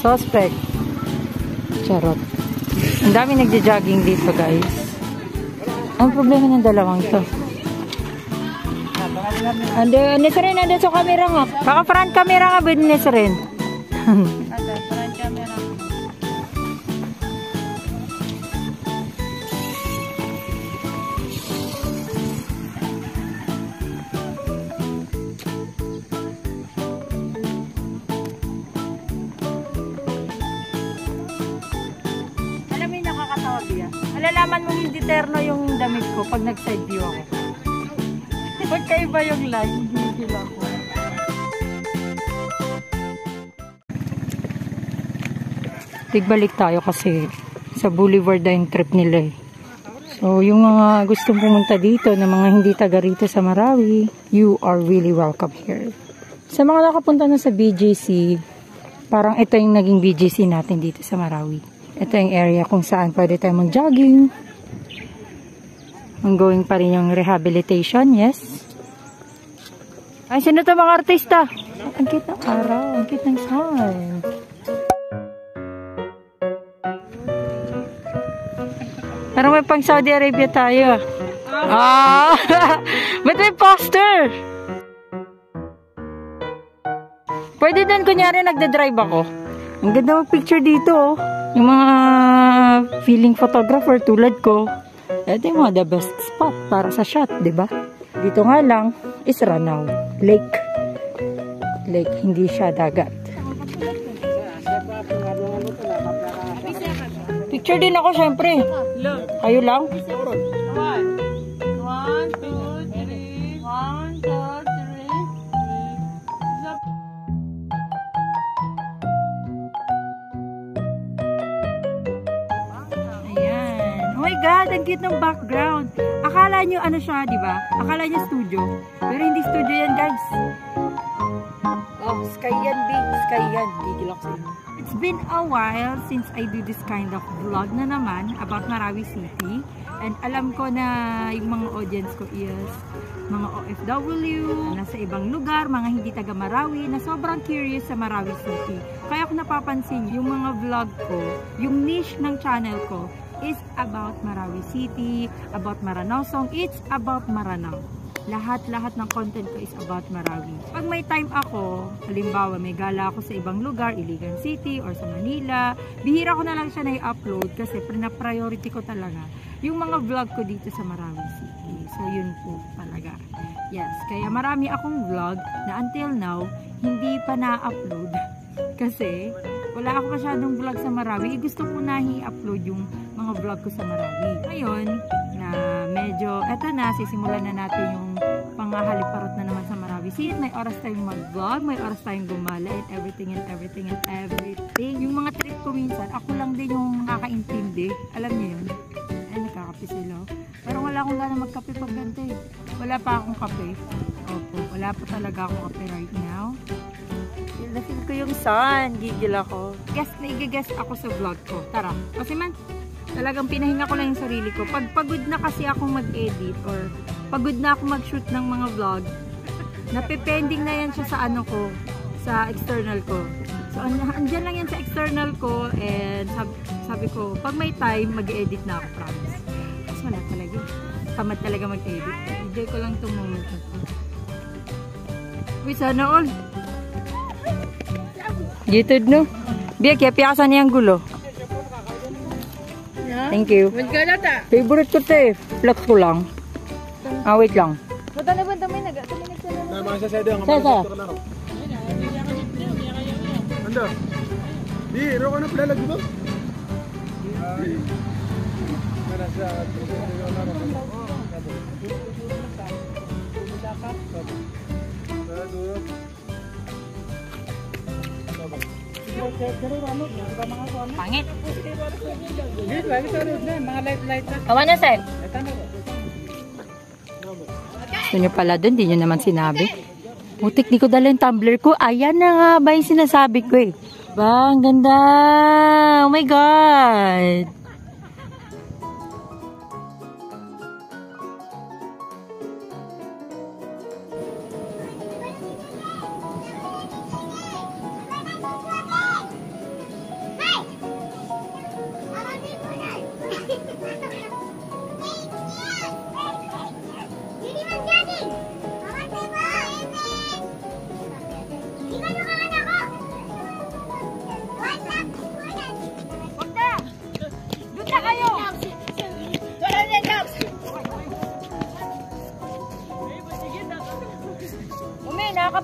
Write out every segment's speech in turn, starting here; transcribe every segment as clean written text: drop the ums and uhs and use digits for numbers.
Suspect. Charot. Ang dami nagja-jogging dito, guys. Ang problema ng dalawang to. Ande sa rin, ande sa camera nga. Baka front camera nga, bed ni sa rin. Front camera. Alam mo yung nakakatawa biya? Malalaman mo hindi terno yung damit ko pag nag-side view ako. Pagkaiba yung line, hindi ako. Tigbalik tayo kasi sa Boulevard na yung trip nila eh. So, yung mga gustong pumunta dito na mga hindi taga rito sa Marawi, you are really welcome here. Sa mga nakapunta na sa BGC, parang ito yung naging BGC natin dito sa Marawi. Ito yung area kung saan pwede tayo mag-jogging. Ongoing pa rin yung rehabilitation, yes. Ay, sino ito mga artista? Ang cute ng araw, ang cute ng sun. Parang may pang Saudi Arabia tayo. Ah! Ba't may poster? Pwede din kunyari nagda-drive ako. Ang ganda mag-picture dito, oh. Yung mga feeling photographer tulad ko. Ito yung mga the best spot para sa shot, di ba? Dito nga lang is Ranao Lake. Lake, hindi siya dagat. Picture din ako, syempre. Kayo lang? 1, 2, 3. 1, 2, 3. Ayan. Oh my God, ang cute ng background. Akala nyo ano siya, di ba? Akala nyo studio. Pero hindi studio yan, guys. Oh, sky yan, big. Sky yan. Gigil ako sa'yo. It's been a while since I do this kind of vlog na naman about Marawi City. And alam ko na yung mga audience ko is mga OFW, nasa ibang lugar, mga hindi taga Marawi, na sobrang curious sa Marawi City. Kaya kung napapansin yung mga vlog ko, yung niche ng channel ko is about Marawi City, about Maranao Song, it's about Maranao. Lahat-lahat ng content ko is about Marawi. Pag may time ako, halimbawa may gala ako sa ibang lugar, Iligan City or sa Manila, bihira ko na lang siya na i-upload kasi priority ko talaga yung mga vlog ko dito sa Marawi City. So yun po talaga. Yes, kaya marami akong vlog na until now, hindi pa na-upload. Kasi wala ako masyadong vlog sa Marawi. Gusto ko na i-upload yung mga vlog ko sa Marawi. Ngayon, na medyo, eto na, sisimulan na natin yung pangahaliparot na naman sa Marawi City. May oras tayong mag-vlog, may oras tayong gumala, and everything. Yung mga trip ko minsan, ako lang din yung nakakaintindi. Alam niyo yun? Ay, nagkakape sila. Pero wala akong gana magkape pag ganito eh. Wala pa akong kape. Opo, wala pa talaga akong kape right now. Feel ko yung sun. Gigil ako. Nag-guest ako sa vlog ko. Tara. Kasi man, talagang pinahinga ko lang yung sarili ko. Pag pagod na kasi akong mag-edit or pagod na akong mag-shoot ng mga vlog, napipending na yan siya sa ano ko, sa external ko. So, andyan lang yan sa external ko and sabi ko, pag may time, mag-edit na ako, promise. Tapos wala talaga. Tamad talaga mag-edit. Enjoy ko lang itong moment na ito. Uy, sana all. Gitod, no? Biya, kaya piyasan niyang gulo. Thank you. Favorite ko ito eh. Flex ko lang. Ah, wait lang. Sasa. Anda. Di, ro ko na pala lagi ba? Pangit. Awan na, Sen. Gusto nyo pala dun, di nyo naman sinabi. Putik, di ko dala yung tumbler ko. Ayan na nga ba yung sinasabi ko eh. Ba, ang ganda. Oh my God.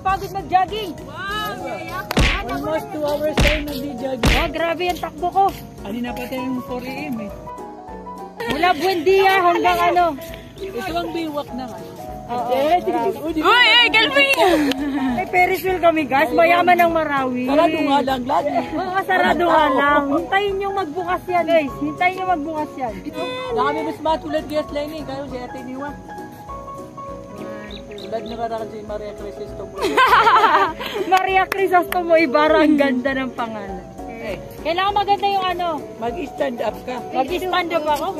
nakakapagod mag-jogging. Almost 2 hours tayo nag-jogging. Oh, grabe yung takbo ko. Kanina pa tayong 4 AM eh. Mula Buendia hanggang ano. Ito ang biwak na nga. Oo. Uy, Galvin! May Ferris wheel kami guys. Mayaman ng Marawi. Sarado nga lang, lagi. Oo, sarado nga lang. Hintayin nyo magbukas yan guys. Hintayin nyo magbukas yan. Na kami mas matulad guys, Lenny. Kayo si Ate Niwa. Tulad nyo ka si Maria Crisostomo. Maria Crisostomo Ibarra. Ang ganda ng pangalan. Kailangan maganda yung ano. Mag-stand up ka. Mag-stand up ako.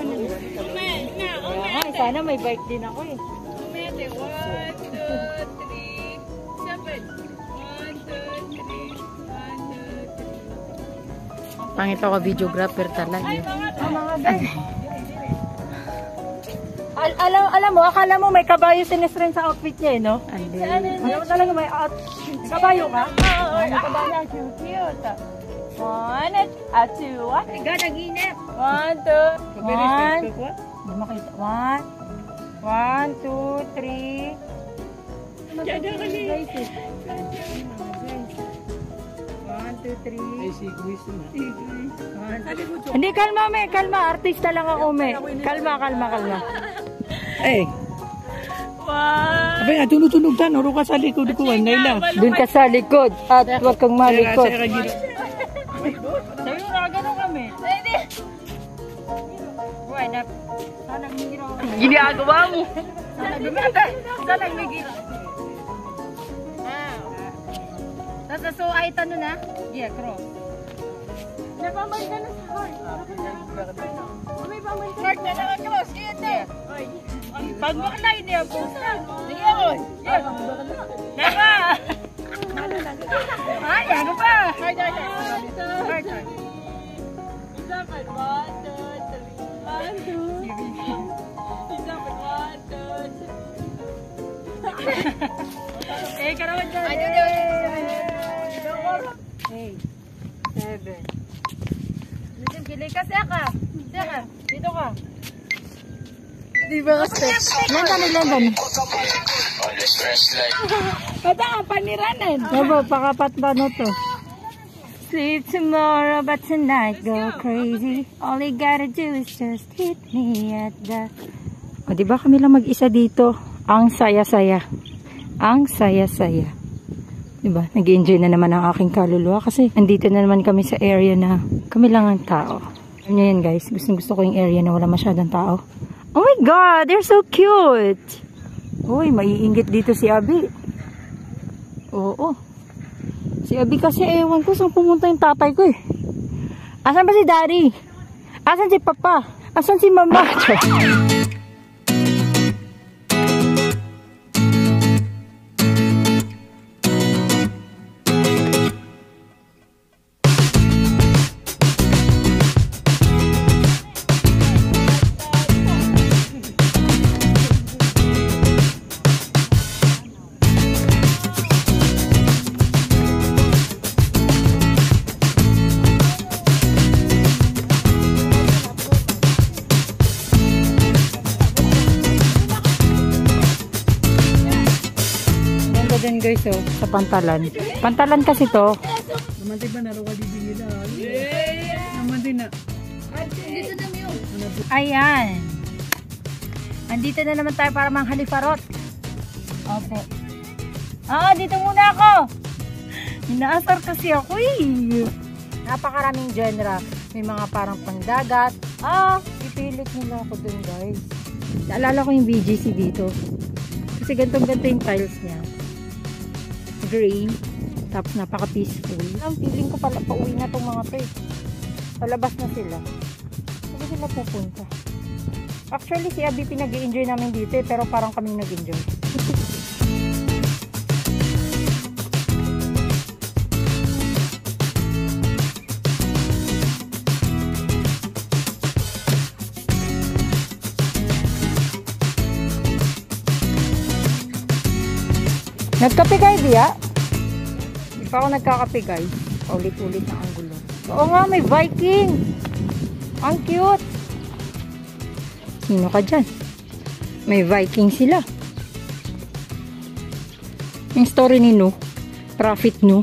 Sana may bike din ako eh. 1, 2, 3, 7. 1, 2, 3. Pangit ako videographer talaga. Mga guys. Alam mo, akala mo may kabayo sinesren sa outfit niya eh, no? Alam mo talaga may kabayo ka? Oo, may kabayo. Cute. 1, 2, Tiga, nag-inip. 1, 2, 1. Hindi makita. 1, 2, 3. Diyan na kali. 1, 2, 3. Ay, si Luis na. Hindi, kalma, me. Kalma. Artista lang ako, me. Kalma. Eh. Sabi nga, tunog-tunog ka. Nuro ka sa likod ko. Naila. Doon ka sa likod. At huwag kang malikod. Sabi mo na, gano'n kami. Buhay na. Sana migiro. Ginagawa mo. Sana gumata. Sana migiro. Tapos so ay tanong na. Yeah, cross. Napamay ka na sa heart. May pamay ka. Heart na naka-cross. Ito. Pag makalay niya po. Sige mo. Naka. Ay, ano pa? Heart. Example. 1, 2, 3. 1, 2. Example. 1, 2, 3. Eh, karawan dyan. Ay, 7. Lusim, kilig ka, Seka. Dito ka. Di ba kasi? Landan. Pata ka, paniranan. Baba, pakapat ba no to? Sleep tomorrow, but tonight go crazy. All you gotta do is just hit me at the... O, diba kami lang mag-isa dito? Ang saya-saya. Diba? Nag-enjoy na naman ang aking kaluluwa kasi andito na naman kami sa area na kami lang ang tao. Alam nyo yan guys, gusto ko yung area na wala masyadong tao. Oh my God, they're so cute! Uy, maiinggit dito si Abi. Oo. Si Abi kasi ewan ko saan pumunta yung tatay ko eh. Asan ba si Daddy? Asan si Papa? Asan si Mama? Din guys oh, sa pantalan. Pantalan kasi to. Namantig ba naro ka dibili na? Namantig na. Dito na mo. Ayan. Andito na naman tayo para manghalifarot. Opo. Dito muna ako. Inaasar kasi ako eh. Napakaraming genre. May mga parang pangdagat. Ipilit nila ako dun guys. Naalala ko yung BGC dito. Kasi gantong-ganto yung tiles niya. Gray. Tapos napaka-peaceful. Ang feeling ko pala pauwi na tong mga to eh. Palabas na sila. Saan sila pupunta? Actually si Abby pinag-i-enjoy namin dito eh, pero parang kaming nag-enjoy. Nagkape kayo diya? Hindi pa ako nagkakape guys. Paulit-ulit na ang gulo. Oo nga, may Viking. Ang cute. Sino ka dyan? May Viking sila. Yung story ni No. Prophet No.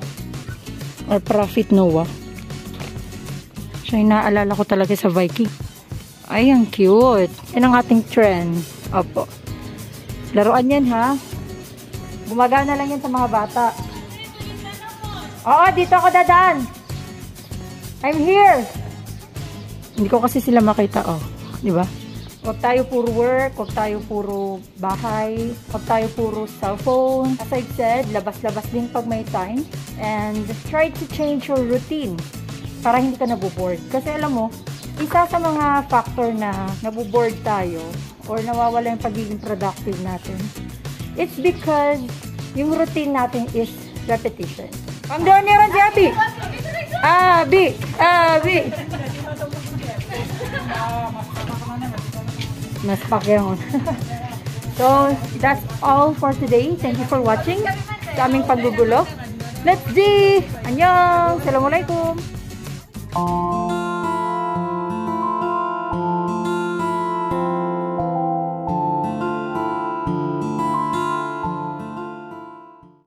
Or Prophet Noah. Siya yung naalala ko talaga sa Viking. Ay, ang cute. Yan ang ating trend. Opo. Laruan yan, ha? Gumagana lang yan sa mga bata. Oo, dito ako dadaan. I'm here. Hindi ko kasi sila makita, oh. Di ba? Huwag tayo puro work, huwag tayo puro bahay, huwag tayo puro cellphone. As I've said, labas-labas din pag may time. And try to change your routine para hindi ka nabuboard. Kasi alam mo, isa sa mga factor na nabuboard tayo or nawawala yung pagiging productive natin, it's because yung routine natin is repetition. Ang doon niya rin si Abby! Abby! Abby! Mas pakyaon. So, that's all for today. Thank you for watching sa aming paggugulo. Let's see! Annyeong! Assalamualaikum!